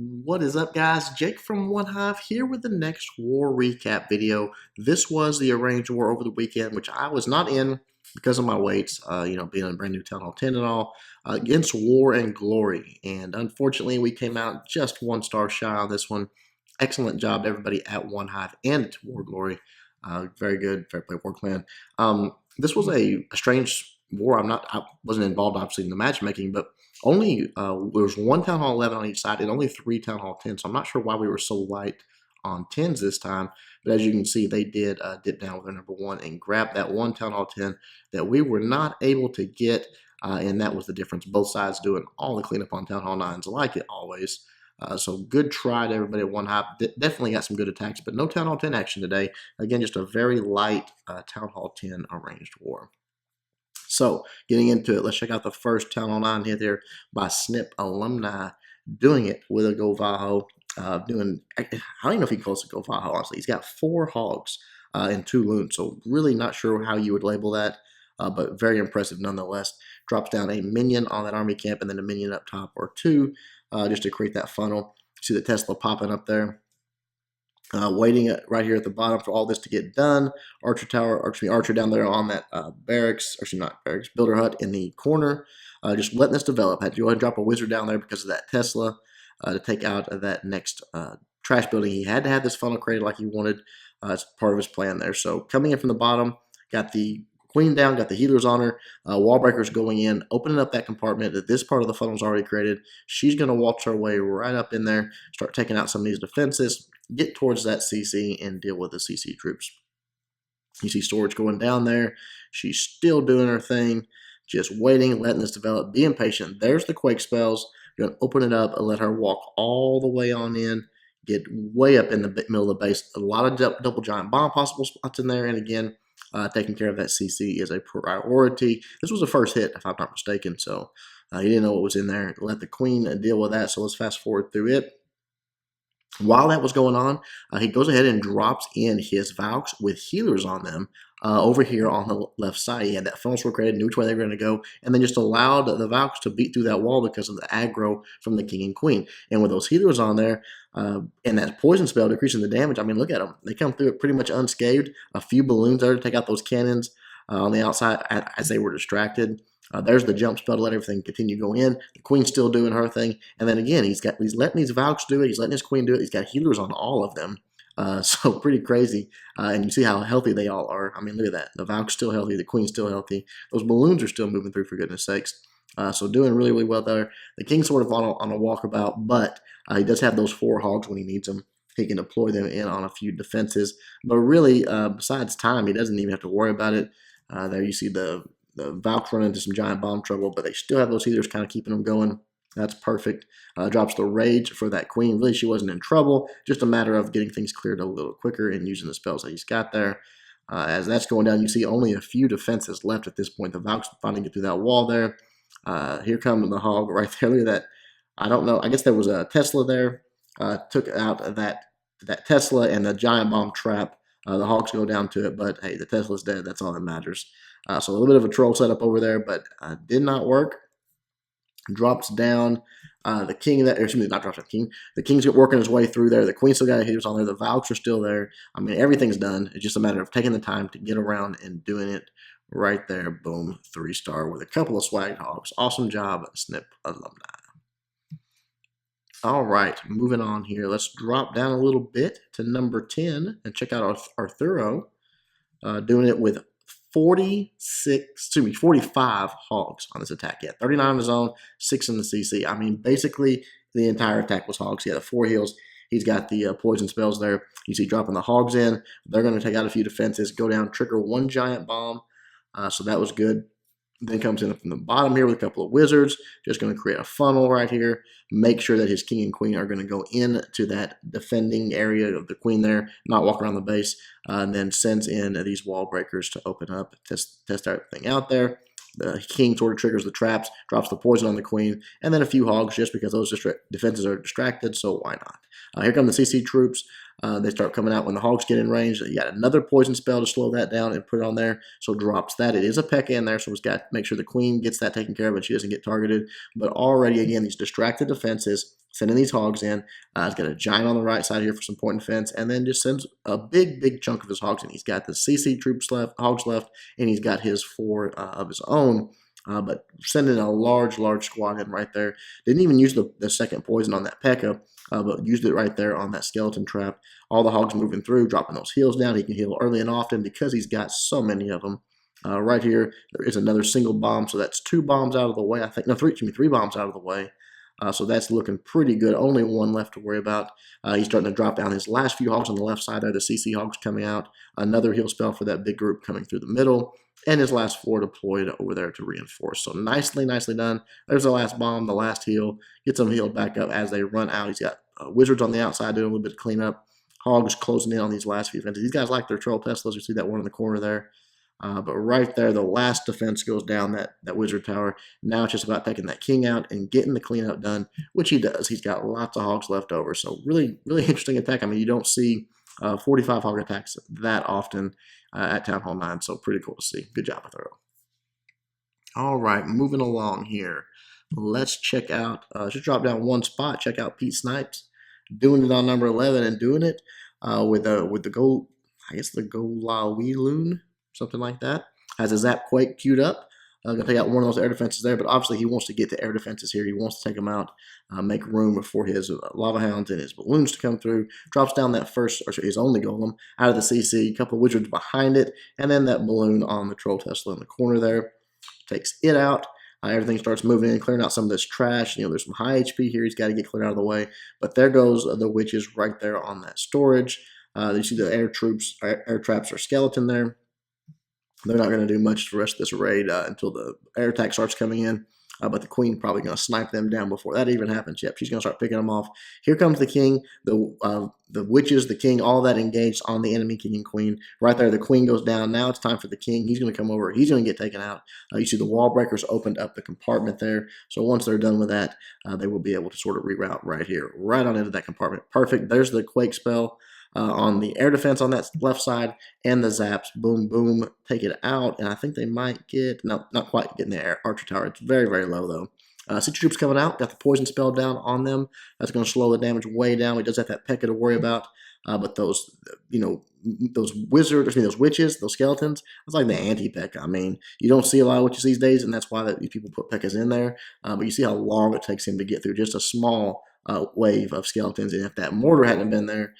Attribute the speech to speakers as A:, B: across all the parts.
A: What is up, guys? Jake from OneHive here with the next war recap video. This was the arranged war over the weekend, which I was not in because of my weights, being a brand new Town Hall 10 and all, against War and Glory. And unfortunately, we came out just 1 star shy on this one. Excellent job to everybody at OneHive and War Glory. Very good, fair play war clan. This was a strange war. I wasn't involved, obviously, in the matchmaking, but only there was 1 Town Hall 11 on each side and only 3 Town Hall 10. So I'm not sure why we were so light on 10s this time. But as you can see, they did dip down with their #1 and grab that 1 Town Hall 10 that we were not able to get. And that was the difference. Both sides doing all the cleanup on Town Hall 9s like it always. So good try to everybody at OneHive. Definitely got some good attacks, but no Town Hall 10 action today. Again, just a very light Town Hall 10 arranged war. So, getting into it, let's check out the first Town Hall 9 here there by Snip Alumni, doing it with a Govaho. I don't even know if he calls it Govaho, honestly. He's got 4 hogs and 2 loons, so really not sure how you would label that, but very impressive nonetheless. Drops down a minion on that army camp and then a minion up top or 2 just to create that funnel. See the Tesla popping up there. Waiting right here at the bottom for all this to get done. Archer tower, or excuse me, Archer down there on that barracks, or not barracks, builder hut in the corner. Just letting this develop. Had to go ahead and drop a wizard down there because of that Tesla to take out that next trash building. He had to have this funnel created like he wanted. It's part of his plan there. So coming in from the bottom, got the queen down, got the healers on her, wall breakers going in, opening up that compartment that this part of the funnel is already created. She's going to waltz her way right up in there, start taking out some of these defenses, get towards that CC and deal with the CC troops. You see storage going down there. She's still doing her thing, just waiting, letting this develop, being patient. There's the quake spells. You're going to open it up and let her walk all the way on in, get way up in the middle of the base. A lot of double giant bomb possible spots in there, and again, taking care of that CC is a priority. This was the first hit, if I'm not mistaken, so he didn't know what was in there. Let the queen deal with that, so let's fast forward through it. While that was going on, he goes ahead and drops in his Valks with healers on them over here on the left side. He had that funnel sword created, knew which way they were going to go, and then just allowed the Valks to beat through that wall because of the aggro from the king and queen. And with those healers on there and that poison spell decreasing the damage, I mean, look at them. They come through it pretty much unscathed. A few balloons there to take out those cannons on the outside as they were distracted. There's the jump spell to let everything continue to go in. The queen's still doing her thing. And then again, he's letting these Valks do it. He's letting his queen do it. He's got healers on all of them. So pretty crazy. And you see how healthy they all are. I mean, look at that. The Valk's still healthy. The queen's still healthy. Those balloons are still moving through, for goodness sakes. So doing really, really well there. The king's sort of on a walkabout, but he does have those 4 hogs when he needs them. He can deploy them in on a few defenses. But really, besides time, he doesn't even have to worry about it. There you see the Valks run into some giant bomb trouble, but they still have those healers kind of keeping them going. That's perfect. Drops the rage for that queen. Really, she wasn't in trouble. Just a matter of getting things cleared a little quicker and using the spells that he's got there. As that's going down, you see only a few defenses left at this point. The Valks finally get through that wall there. Here comes the hog right there. Look at that. I don't know. I guess there was a Tesla there. Took out that Tesla and the giant bomb trap. The hogs go down to it, but hey, the Tesla's dead. That's all that matters. So a little bit of a troll setup over there, but did not work. Drops down the king, that, or excuse me, not drops the king. The king's working his way through there. The queen still got healers on there. The Valks are still there. I mean, everything's done. It's just a matter of taking the time to get around and doing it right there. Boom, 3-star with a couple of swag hogs. Awesome job, Snip Alumni. All right, moving on here. Let's drop down a little bit to number 10 and check out Arturo doing it with 45 hogs on this attack. Yeah, 39 on his own, 6 in the CC. I mean, basically, the entire attack was hogs. He had the 4 heals. He's got the poison spells there. You see dropping the hogs in. They're going to take out a few defenses, go down, trigger 1 giant bomb. So that was good. Then comes in from the bottom here with a couple of wizards. Just going to create a funnel right here. Make sure that his king and queen are going to go into that defending area of the queen there, not walk around the base. And then sends in these wall breakers to open up, test everything out there. The king sort of triggers the traps, drops the poison on the queen, and then a few hogs just because those defenses are distracted, so why not? Here come the CC troops. They start coming out when the hogs get in range. You got another poison spell to slow that down and put it on there, so drops that. It is a P.E.K.K.A in there, so it's got to make sure the queen gets that taken care of and she doesn't get targeted. But already, again, these distracted defenses sending these hogs in. He's got a giant on the right side here for some point and defense, and then just sends a big chunk of his hogs in. He's got the CC troops left, hogs left, and he's got his 4 of his own. But sending a large squad in right there. Didn't even use the second poison on that P.E.K.K.A, but used it right there on that skeleton trap. All the hogs moving through, dropping those heals down. He can heal early and often because he's got so many of them. Right here, there is another single bomb, so that's 2 bombs out of the way. I think, no, 3 bombs out of the way. So that's looking pretty good. Only 1 left to worry about. He's starting to drop down his last few hogs on the left side there. The CC hogs coming out. Another heal spell for that big group coming through the middle. And his last 4 deployed over there to reinforce. So nicely done. There's the last bomb, the last heal. Gets them healed back up as they run out. He's got wizards on the outside doing a little bit of cleanup. Hogs closing in on these last few fences. These guys like their troll Teslas. You see that one in the corner there. But right there, the last defense goes down that wizard tower. Now it's just about taking that king out and getting the cleanup done, which he does. He's got lots of hogs left over. So really interesting attack. I mean, you don't see 45 hog attacks that often at Town Hall 9, so pretty cool to see. Good job, Thorough. All right, moving along here. Let's check out, just drop down 1 spot, check out Pete Snipes. Doing it on number 11 and doing it with the gold, I guess the Golawi Loon, something like that. Has a Zap Quake queued up. Going to take out one of those air defenses there, but obviously he wants to get the air defenses here. He wants to take them out, make room for his lava hounds and his balloons to come through. Drops down that first, or his only golem, out of the CC. A couple of wizards behind it, and then that balloon on the troll Tesla in the corner there. Takes it out. Everything starts moving in, clearing out some of this trash. You know, there's some high HP here. He's got to get cleared out of the way. But there goes the witches right there on that storage. You see the air traps or skeleton there. They're not going to do much for the rest of this raid until the air attack starts coming in. But the queen probably going to snipe them down before that even happens. Yep, she's going to start picking them off. Here comes the king, the witches, the king, all that engaged on the enemy king and queen. Right there, the queen goes down. Now it's time for the king. He's going to come over. He's going to get taken out. You see the wall breakers opened up the compartment there. So once they're done with that, they will be able to sort of reroute right here, right on into that compartment. Perfect. There's the quake spell. On the air defense on that left side, and the zaps, boom, take it out, and I think they might get, no, not quite getting the archer tower. It's very low, though. City troops coming out, got the poison spell down on them. That's going to slow the damage way down. He does have that P.E.K.K.A to worry about, but those, those wizards, those witches, those skeletons, it's like the anti-P.E.K.K.A. I mean, you don't see a lot of witches these days, and that's why these people put P.E.K.K.As in there, but you see how long it takes him to get through just a small wave of skeletons, and if that mortar hadn't been there,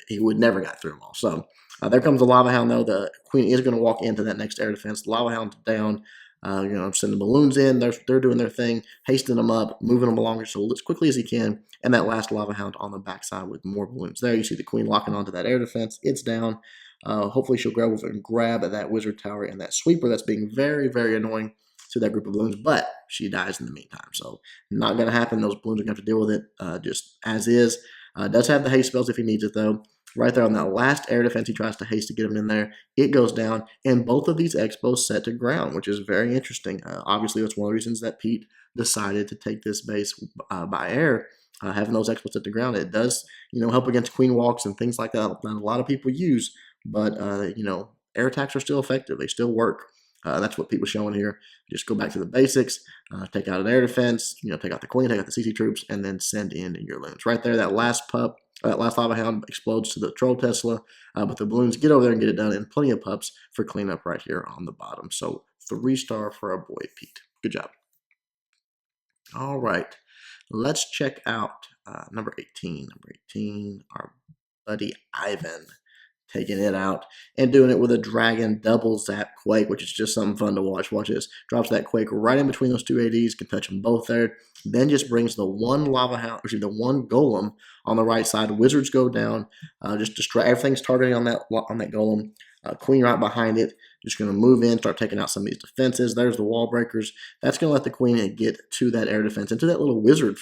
A: he would never got through them all. So there comes the lava hound, though. The queen is going to walk into that next air defense. The lava hound's down. Sending balloons in. They're doing their thing, hasting them up, moving them along as quickly as he can. And that last lava hound on the backside with more balloons there. You see the queen locking onto that air defense. It's down. Hopefully she'll go over and grab at that wizard tower and that sweeper that's being very annoying to that group of balloons, but she dies in the meantime. So not going to happen. Those balloons are going to have to deal with it just as is. Does have the haste spells if he needs it, though. Right there on that last air defense, he tries to haste to get him in there. It goes down, and both of these expos set to ground, which is very interesting. Obviously, that's one of the reasons that Pete decided to take this base by air. Having those expos set to ground, it does, help against queen walks and things like that. Not a lot of people use, but air attacks are still effective. They still work. That's what Pete was showing here. Just go back to the basics, take out an air defense, take out the queen, take out the CC troops, and then send in your loons. Right there, that last pup, that last lava hound explodes to the troll Tesla, but the balloons get over there and get it done, and plenty of pups for cleanup right here on the bottom. So 3-star for our boy Pete. Good job. All right, let's check out number 18. Number 18, our buddy Ivan. Taking it out and doing it with a dragon double zap quake, which is just something fun to watch. Watch this. Drops that quake right in between those two ADs, can touch them both there. Then just brings the one lava hound, the one golem on the right side. Wizards go down. Just distract. Everything's targeting on that golem. Queen right behind it. Just going to move in, start taking out some of these defenses. There's the wall breakers. That's going to let the queen get to that air defense, into that little wizard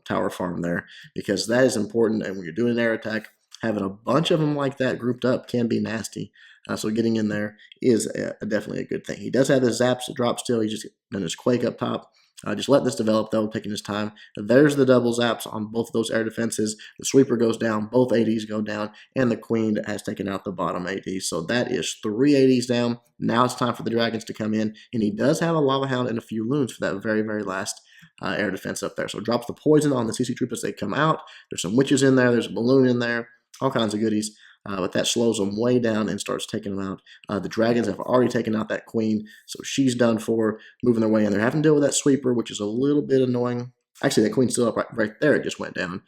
A: tower farm there, because that is important. And when you're doing an air attack, having a bunch of them like that grouped up can be nasty. So getting in there is definitely a good thing. He does have the zaps to drop still. He just done his quake up top. Just let this develop, though, taking his time. There's the double zaps on both of those air defenses. The sweeper goes down. Both ADs go down. And the queen has taken out the bottom AD. So that is 3 ADs down. Now it's time for the dragons to come in. And he does have a lava hound and a few loons for that very last air defense up there. So it drops the poison on the CC troop as they come out. There's some witches in there. There's a balloon in there. All kinds of goodies. But that slows them way down and starts taking them out. The dragons have already taken out that queen, so she's done for, moving their way in. They're having to deal with that sweeper, which is a little bit annoying. Actually, that queen's still up right there. It just went down.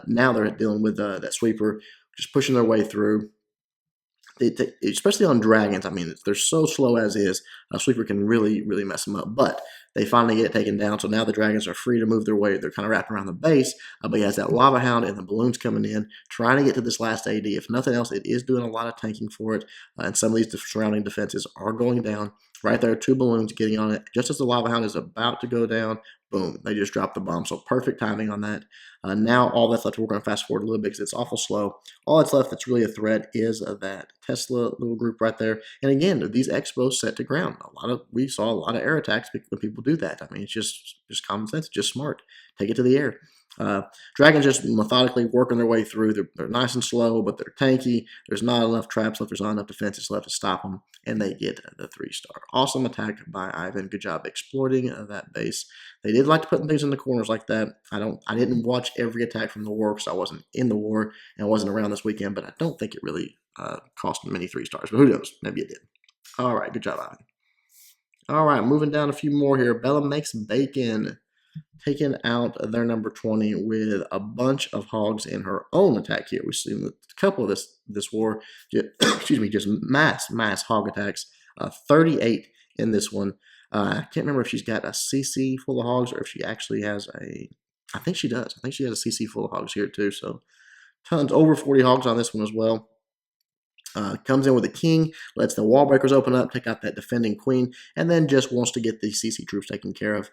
A: Now they're dealing with that sweeper, just pushing their way through. Especially on dragons, I mean, they're so slow as is. A sweeper can really, really mess them up. But they finally get it taken down, so now the dragons are free to move their way. They're kind of wrapped around the base, but he has that lava hound and the balloons coming in, trying to get to this last AD. If nothing else, it is doing a lot of tanking for it, and some of these surrounding defenses are going down. Right there, 2 balloons getting on it. Just as the lava hound is about to go down, boom, they just dropped the bomb. So perfect timing on that. Now all that's left, we're going to fast forward a little bit because it's awful slow. All that's left that's really a threat is that Tesla little group right there. And again, these expos set to ground. We saw a lot of air attacks when people do that. I mean, it's just common sense, just smart. Take it to the air. Dragons just methodically working their way through. They're nice and slow, but they're tanky. There's not enough traps left. There's not enough defenses left to stop them, and they get the 3-star. Awesome attack by Ivan. Good job exploiting that base. They did like to put things in the corners like that. I didn't watch every attack from the war because I wasn't in the war and wasn't around this weekend, but I don't think it really cost them many 3-stars. But who knows? Maybe it did. All right, good job, Ivan. All right, moving down a few more here. Bella makes bacon, taking out their number 20 with a bunch of hogs in her own attack here. We've seen a couple of this war, excuse me, just mass hog attacks. 38 in this one. I can't remember if she's got a CC full of hogs or if she actually has I think she does. I think she has a CC full of hogs here too. So tons, over 40 hogs on this one as well. Comes in with a king, lets the wall breakers open up, take out that defending queen, and then just wants to get the CC troops taken care of.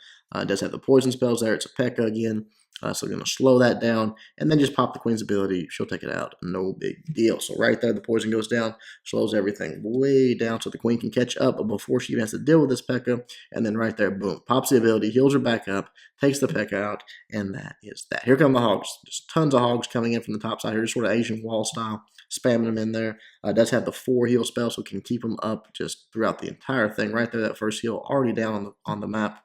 A: Does have the poison spells there. It's a P.E.K.K.A. again, so we're going to slow that down, and then just pop the queen's ability. She'll take it out. No big deal. So right there, the poison goes down, slows everything way down so the queen can catch up before she even has to deal with this P.E.K.K.A. And then right there, boom, pops the ability, heals her back up, takes the P.E.K.K.A. out, and that is that. Here come the hogs. Just tons of hogs coming in from the top side here, just sort of Asian wall style. Spamming them in there. Does have the 4 heal spells, so can keep them up just throughout the entire thing. Right there, that first heal already down on the map.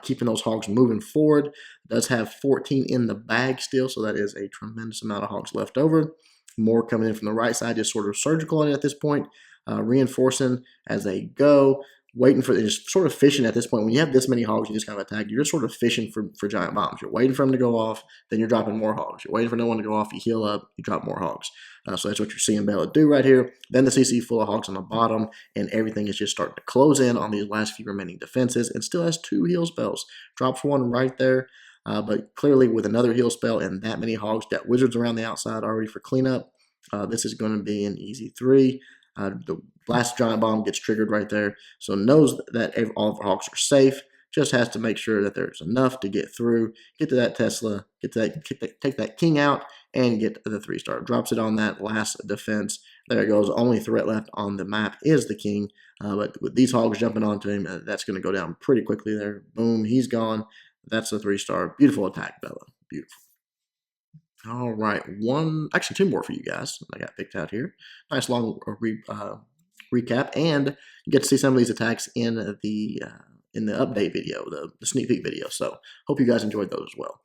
A: Keeping those hogs moving forward. Does have 14 in the bag still, so that is a tremendous amount of hogs left over. More coming in from the right side, just sort of surgical at this point. Reinforcing as they go. Waiting for, just sort of fishing at this point. When you have this many hogs, you just kind of attack. You're just sort of fishing for giant bombs. You're waiting for them to go off, then you're dropping more hogs. You're waiting for no one to go off, you heal up, you drop more hogs. So that's what you're seeing Bella do right here. Then the CC full of hogs on the bottom, and everything is just starting to close in on these last few remaining defenses, and still has 2 heal spells. Drops one right there, but clearly with another heal spell and that many hogs, got wizards around the outside already for cleanup. This is going to be an easy 3. The last giant bomb gets triggered right there, so knows that all of our hogs are safe. Just has to make sure that there's enough to get through, get to that Tesla, take that king out, and get the 3-star. Drops it on that last defense. There it goes. Only threat left on the map is the king, but with these hogs jumping onto him, that's going to go down pretty quickly there. Boom, he's gone. That's the 3-star. Beautiful attack, Bella. Beautiful. All right, actually 2 more for you guys. I got picked out here. Nice long recap, and you get to see some of these attacks in the update video, the sneak peek video. So hope you guys enjoyed those as well.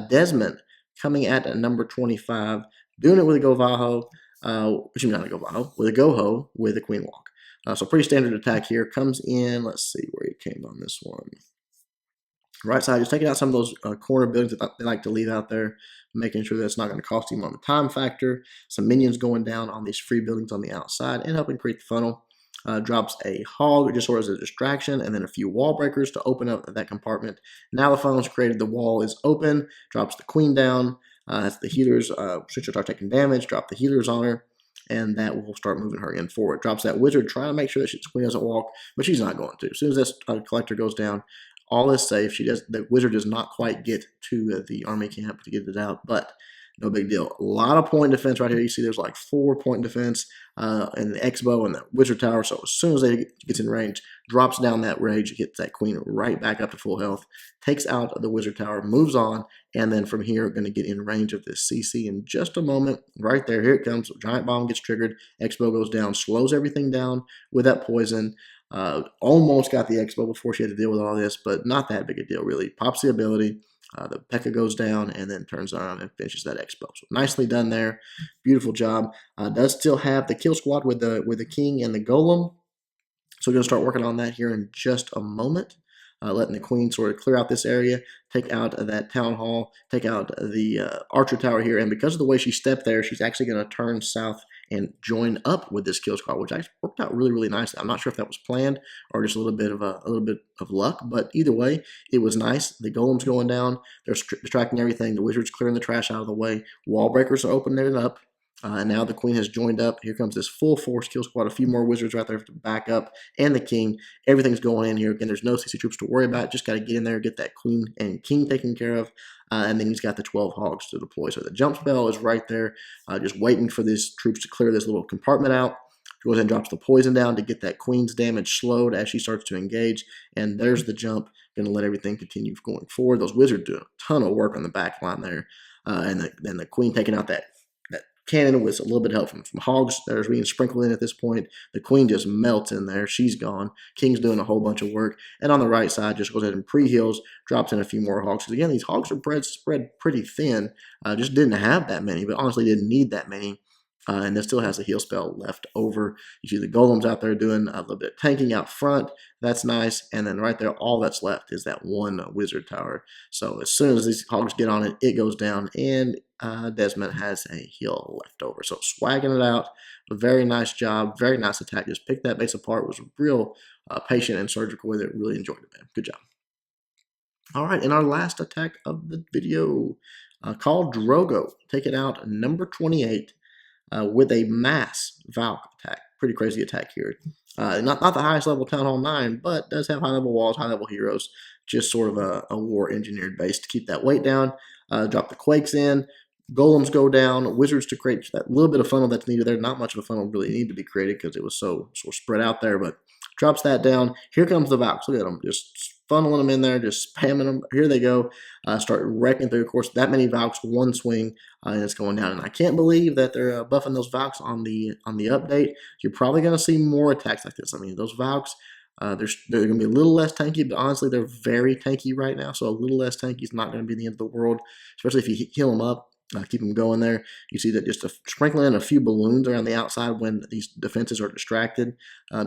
A: Desmond coming at number 25, doing it with a Govaho, not a Govaho, with a Goho with a Queen Walk. So pretty standard attack here. Comes in, let's see where he came on this one. Right side, just taking out some of those corner buildings that they like to leave out there, making sure that it's not going to cost him on the time factor. Some minions going down on these free buildings on the outside and helping create the funnel. Drops a hog just sort of as a distraction, and then a few wall breakers to open up that compartment. Now the funnel's created, the wall is open. Drops the queen down. That's the healers. Should start taking damage. Drop the healers on her, and that will start moving her in forward. Drops that wizard, trying to make sure that the queen doesn't walk, but she's not going to. As soon as this collector goes down, all is safe. The wizard does not quite get to the army camp to get it out, but no big deal. A lot of point defense right here. You see there's like 4 point defense in the X-bow and the wizard tower. So as soon as they gets in range, drops down that rage, gets that queen right back up to full health, takes out the wizard tower, moves on, and then from here going to get in range of this CC in just a moment. Right there, here it comes. Giant bomb gets triggered. X-bow goes down, slows everything down with that poison. Almost got the Expo before she had to deal with all this, but not that big a deal, really. Pops the ability. The P.E.K.K.A goes down and then turns around and finishes that Expo. So nicely done there. Beautiful job. Does still have the kill squad with the king and the golem. So we're going to start working on that here in just a moment. Letting the queen sort of clear out this area, take out that town hall, take out the archer tower here. And because of the way she stepped there, she's actually going to turn south and join up with this kill squad, which actually worked out really, really nicely. I'm not sure if that was planned or just a little bit of luck, but either way, it was nice. The golems going down, they're distracting everything. The wizards clearing the trash out of the way. Wall breakers are opening it up. And now the queen has joined up. Here comes this full force kill squad. A few more wizards right there to back up. And the king. Everything's going in here. Again, there's no CC troops to worry about. Just got to get in there, get that queen and king taken care of. And then he's got the 12 hogs to deploy. So the jump spell is right there, just waiting for these troops to clear this little compartment out. Goes and drops the poison down to get that queen's damage slowed as she starts to engage. And there's the jump. Going to let everything continue going forward. Those wizards do a ton of work on the back line there. And then the queen taking out that cannon with a little bit of help from hogs that are being sprinkled in at this point. The queen just melts in there. She's gone. King's doing a whole bunch of work. And on the right side, just goes ahead and pre-heals, drops in a few more hogs. Because again, these hogs are spread pretty thin. Just didn't have that many, but honestly didn't need that many. And this still has a heal spell left over. You see the golems out there doing a little bit of tanking out front. That's nice. And then right there, all that's left is that one wizard tower. So as soon as these hogs get on it, it goes down. And Desmond has a heal left over. So swagging it out. A very nice job. Very nice attack. Just picked that base apart. Was real patient and surgical with it. Really enjoyed it, man. Good job. All right, and our last attack of the video, called Drogo. Take it out, number 28. With a mass Valk attack. Pretty crazy attack here. Not the highest level Town Hall 9, but does have high level walls, high level heroes. Just sort of a war engineered base to keep that weight down. Drop the quakes in. Golems go down. Wizards to create that little bit of funnel that's needed there. Not much of a funnel really needed to be created because it was so spread out there, but drops that down. Here comes the Valks. Look at them. Just funneling them in there, just spamming them. Here they go. Start wrecking through. Of course, that many Valks, one swing, and it's going down. And I can't believe that they're buffing those Valks on the update. You're probably going to see more attacks like this. I mean, those Valks, they're going to be a little less tanky, but honestly, they're very tanky right now. So a little less tanky is not going to be the end of the world, especially if you heal them up. Keep them going there. You see that just sprinkling in a few balloons around the outside when these defenses are distracted.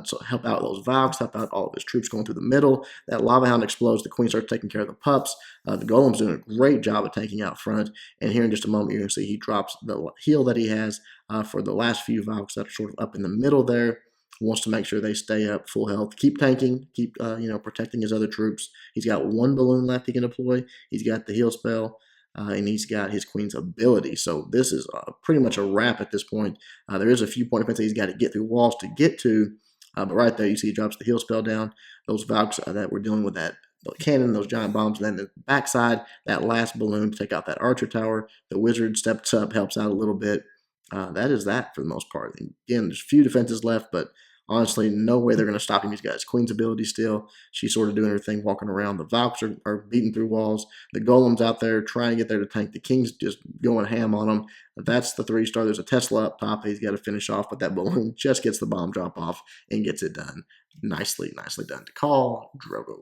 A: So help out those Valks, help out all of his troops going through the middle. That Lava Hound explodes. The Queen starts taking care of the pups. The Golem's doing a great job of tanking out front. And here in just a moment, you're going to see he drops the heal that he has for the last few Valks that are sort of up in the middle there. Wants to make sure they stay up full health. Keep tanking. Keep protecting his other troops. He's got one balloon left he can deploy. He's got the heal spell. And he's got his queen's ability. So this is pretty much a wrap at this point. There is a few point defense that he's got to get through walls to get to. But right there, you see he drops the heal spell down. Those Valks that we're dealing with, that cannon, those giant bombs. And then the backside, that last balloon to take out that archer tower. The wizard steps up, helps out a little bit. That is that for the most part. And again, there's a few defenses left, but honestly, no way they're going to stop him. He's got his queen's ability still. She's sort of doing her thing, walking around. The Valks are beating through walls. The Golem's out there trying to get there to tank. The King's just going ham on them. That's the 3-star. There's a Tesla up top that he's got to finish off, but that balloon just gets the bomb drop off and gets it done. Nicely done to call Drogo.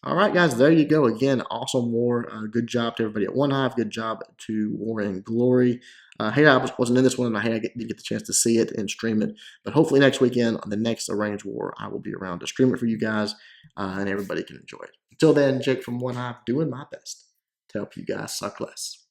A: All right, guys, there you go. Again, awesome war. Good job to everybody at OneHive. Good job to War and Glory. Hey, I wasn't in this one, and I didn't get the chance to see it and stream it. But hopefully next weekend, on the next Arranged War, I will be around to stream it for you guys, and everybody can enjoy it. Until then, Jake from OneHive doing my best to help you guys suck less.